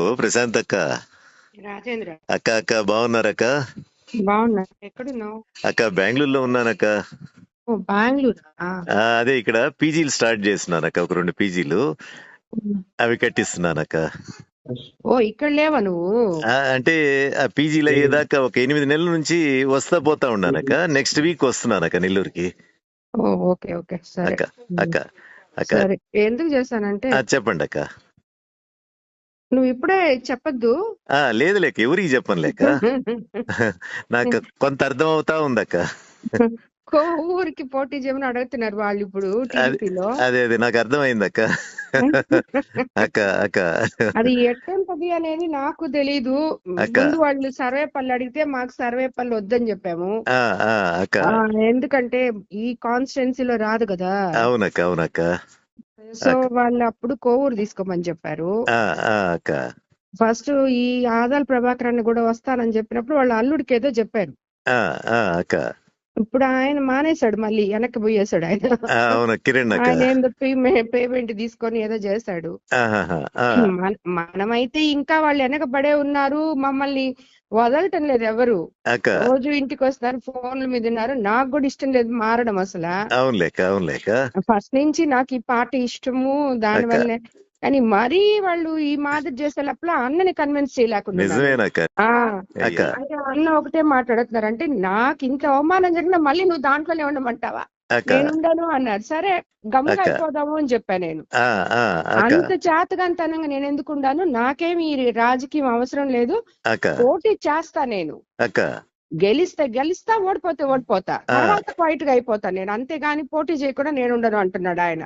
ఓ ప్రశాంత్ అక్క. రాజేంద్ర అక్క అక్క బాగున్నారక్క? బాగున్నా. ఎక్కడున్నావు? అక్క బెంగళూరులో ఉన్నానక్క. ఓ బెంగళూరు. అదే ఇక్కడ పీజీలు స్టార్ట్ చేస్తున్నానక్క, ఒక 2 పీజీలు అవి కట్టిస్తున్నానక్క. ఓ ఇక్కడ లేవా నువ్వు? అంటే ఆ పీజీలు అయ్యేదాకా ఒక 8 నెలల నుంచి వస్తా పోతా ఉన్నానక్క. నెక్స్ట్ వీక్ వస్తున్నానక్క నెల్లూరుకి. ఓ ఓకే ఓకే సరే. అక్క అక్క అక్క సరే, ఎందుకు చేశానంటే చెప్పండి అక్క. నువ్వు ఇప్పుడే చెప్పొద్దు. లేదు లేక ఎవరికి చెప్పను లేక నాకు కొంత అర్థం అవుతా ఉందక్క. ఊరికి పోటీ చేయమని అడుగుతున్నారు వాళ్ళు ఇప్పుడు అదే టీడీపీలో. అదే అదే నాకు అర్థమైంది అక్క. అక్క అక్క అది ఎట్టంటది అనేది నాకు తెలీదు. అక్క ముందు వాళ్ళు సర్వేపల్లి అడిగితే మాకు సర్వేపల్లి వద్దని చెప్పాము. అక్క ఎందుకంటే ఈ కాన్స్టిట్యున్సీలో రాదు కదా. అవునక్క అవునక్క. సో వాళ్ళు అప్పుడు కోవూరు తీసుకోమని చెప్పారు. అక్క ఫస్ట్ ఈ ఆదాల ప్రభాకర్ అన్న కూడా వస్తానని చెప్పినప్పుడు వాళ్ళ అల్లుడికి ఏదో చెప్పారు. అక్క ఇప్పుడు ఆయన మానేశాడు, మళ్ళీ వెనక్కి పోయేశాడు ఆయన. అవును కిరణ్ అక్క. ఆయన ఏందో పేమెంట్ తీసుకొని ఏదో చేశాడు. మనమైతే ఇంకా వాళ్ళు వెనకబడే ఉన్నారు, మమ్మల్ని వదలటం లేదు ఎవరు. రోజు ఇంటికి వస్తారు, ఫోన్ల మీద ఉన్నారు. నాకు కూడా ఇష్టం లేదు మారడం అసలు. అవునులేక ఫస్ట్ నుంచి నాకు ఈ పార్టీ ఇష్టము, దానివల్లే. కానీ మరీ వాళ్ళు ఈ మాదిరి చేసేటప్పుడు అన్నని కన్విన్స్ చేయలేకుండా అన్న ఒకటే మాట్లాడుతున్నారు. అంటే నాకు ఇంత అవమానం జరిగినా మళ్ళీ నువ్వు దాంట్లోనే ఉండమంటావా? నేను ఉండను అన్నారు. సరే గమ్ముగా అయిపోదాము అని చెప్పా నేను. అంత చేతగాంతనంగా నేను ఎందుకు ఉండాను? నాకేమి రాజకీయం అవసరం లేదు, పోటీ చేస్తా నేను. గెలిస్తా, ఓడిపోతా, తర్వాత క్వైట్ గా అయిపోతా నేను, అంతేగాని పోటీ చేయకుండా నేను ఉండను అంటున్నాడు ఆయన.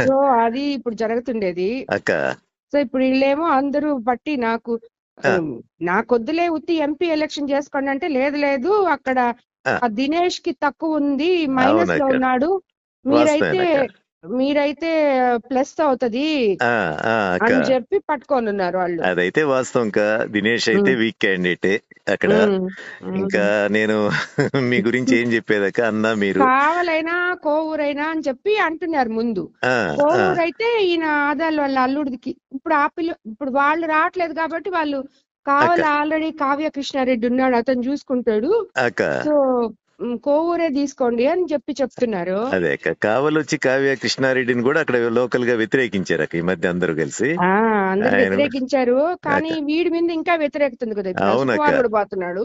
సో అది ఇప్పుడు జరుగుతుండేది. సో ఇప్పుడు వీళ్ళేమో అందరూ బట్టి నాకొద్దులే ఉత్తి ఎంపీ ఎలక్షన్ చేసుకోండి అంటే, లేదు అక్కడ దినేష్ కి తక్కువ ఉంది, మైనస్ లో ఉన్నాడు, మీరైతే ప్లస్ అవుతది అని చెప్పి పట్టుకొని ఉన్నారు వాళ్ళు. అదైతే వాస్తవం. దినేష్ అయితే వీక్ క్యాండిడేటే అక్కడ. ఇంకా నేను మీ గురించి ఏం చెప్పేదాక అన్నా, మీరు కావాలైనా కోవూరైనా అని చెప్పి అంటున్నారు ముందు. కోవూరు అయితే ఈయన ఆదాల వాళ్ళ అల్లుడికి ఇప్పుడు వాళ్ళు రావట్లేదు కాబట్టి వాళ్ళు కావాలి, ఆల్రెడీ కావ్య కృష్ణారెడ్డి ఉన్నాడు, అతను చూసుకుంటాడు, సో కోవూరే తీసుకోండి అని చెప్తున్నారు. అదే కావలొచ్చి కావ్య కృష్ణారెడ్డిని కూడా అక్కడ లోకల్ గా వ్యతిరేకించారు ఈ మధ్య అందరూ కలిసి. అందరు వ్యతిరేకించారు, కానీ వీడి మీద ఇంకా వ్యతిరేకుతుంది కదా. కుమార్ కూడా పోతున్నాడు.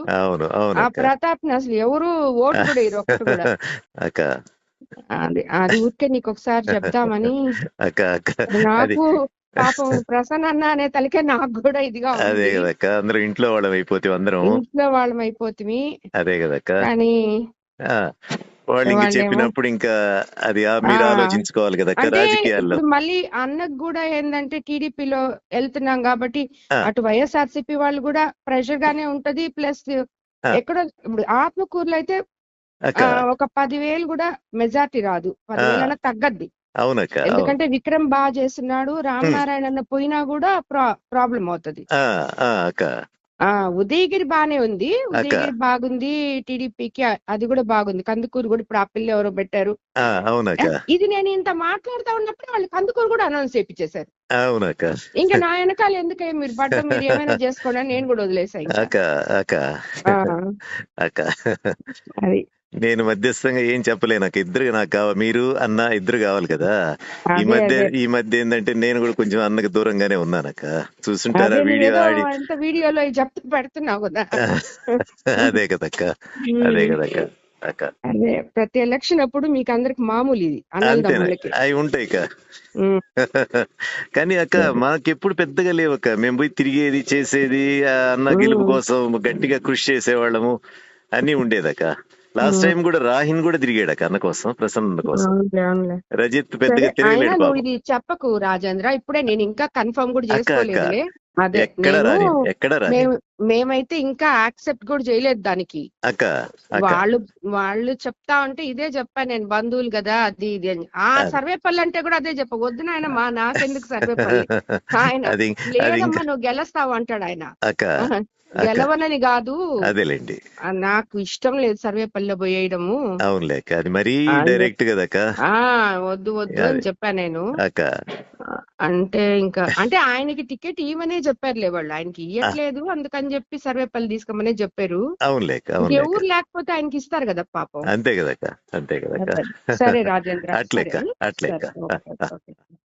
ఆ ప్రతాప్ ని అసలు ఎవరు ఓటు కూడా ఇరు ఒక్కటి కూడా. అది ఊరికే నీకు ఒకసారి చెప్దామని. నాకు పాపం ప్రసన్న అన్న అనే తలకే నాకు కూడా ఇదిగా ఉంది. అదే కదక్క, అందరూ ఇంట్లో వాళ్ళం అయిపోతుంది. అదే కదక్క, కానీ వాళ్ళు చెప్పినప్పుడు ఇంకా అది మీరు ఆలోచించుకోవాలి కదా రాజకీయాల్లో. మళ్ళీ అన్నకు కూడా ఏంటంటే టీడీపీలో వెళ్తున్నాం కాబట్టి అటు వైఎస్ఆర్సీపీ వాళ్ళు కూడా ప్రెషర్ గానే ఉంటది. ప్లస్ ఎక్కడో ఇప్పుడు ఆత్మకూరులో అయితే ఒక 10,000 కూడా మెజార్టీ రాదు, 10,000 తగ్గద్ది. అవునక్క, ఎందుకంటే విక్రమ్ బాగా చేస్తున్నాడు, రామనారాయణ పోయినా కూడా ప్రాబ్లం అవుతుంది. ఉదయగిరి బానే ఉంది, ఉదయగిరి బాగుంది టీడీపీకి, అది కూడా బాగుంది. కందుకూరు కూడా ఇప్పుడు ఆ పిల్ల ఎవరో పెట్టారు. ఇది నేను ఇంత మాట్లాడుతా ఉన్నప్పుడు వాళ్ళు కందుకూరు కూడా అనౌన్స్ చేయించేశారు. ఇంకా నా వెనకాల ఎందుకే మీరు పడ్డం, మీరు ఏమైనా చేసుకోండి అని నేను కూడా వదిలేసాను. అది నేను మధ్యస్థంగా ఏం చెప్పలేను. నాకు మీరు అన్న ఇద్దరు కావాలి కదా. ఈ మధ్య ఏంటంటే నేను కూడా కొంచెం అన్నకు దూరంగానే ఉన్నానక్క. చూస్తుంటారా వీడియోలో చెప్తూ పెడుతున్నావు కదా. అదే కదక్క. అదే ప్రతి ఎలక్షన్ అప్పుడు మీకు అందరికి మామూలు ఇది అవి ఉంటాయి కానీ అక్క మాకెప్పుడు పెద్దగా లేవక్క. మేము పోయి తిరిగేది చేసేది, అన్న గెలుపు కోసం గట్టిగా కృషి చేసేవాళ్ళము అన్ని ఉండేదక్క. లాస్ట్ టైం కూడా రాహిన్ కూడా తిరిగాడు అన్న కోసం, ప్రసన్న కోసం. రజిత్ పెద్దగా తిరగలేడు. ఇది చెప్పకు రాజేంద్ర, ఇప్పుడే నేను ఇంకా కన్ఫర్మ్ కూడా చేసుకోలేదు. మేమైతే ఇంకా యాక్సెప్ట్ కూడా చేయలేదు దానికి. అక్క అక్క వాళ్ళు వాళ్ళు చెప్తా ఉంటే ఇదే చెప్పా నేను, బంధువులు కదా అది ఇది అని. సర్వేపల్లి అంటే కూడా అదే చెప్ప, వద్దు నాయన మా నాకెందుకు సర్వేపల్లి. ఆయన అది లేదమ్మా నువ్వు గెలుస్తావు అంటాడు ఆయన. అక్క గెలవనని కాదు, అదేలేండి, నాకు ఇష్టం లేదు సర్వేపల్లిలో పోయేయడము. అవునులేక అది మరీ డైరెక్ట్ కదక్క. వద్దు వద్దు అని చెప్పా నేను. అక్క అంటే ఇంకా అంటే ఆయనకి టికెట్ ఇవ్వమనే చెప్పారులే వాళ్ళు, ఆయనకి ఇవ్వట్లేదు అందుకని చెప్పి సర్వేపల్లి తీసుకోమనే చెప్పారు. అవునులేక ఎవరు లేకపోతే ఆయనకి ఇస్తారు కదా పాపం. అంతే కదక్క, అంతే కదక్క. సరే రాజేంద్ర, అట్లేక.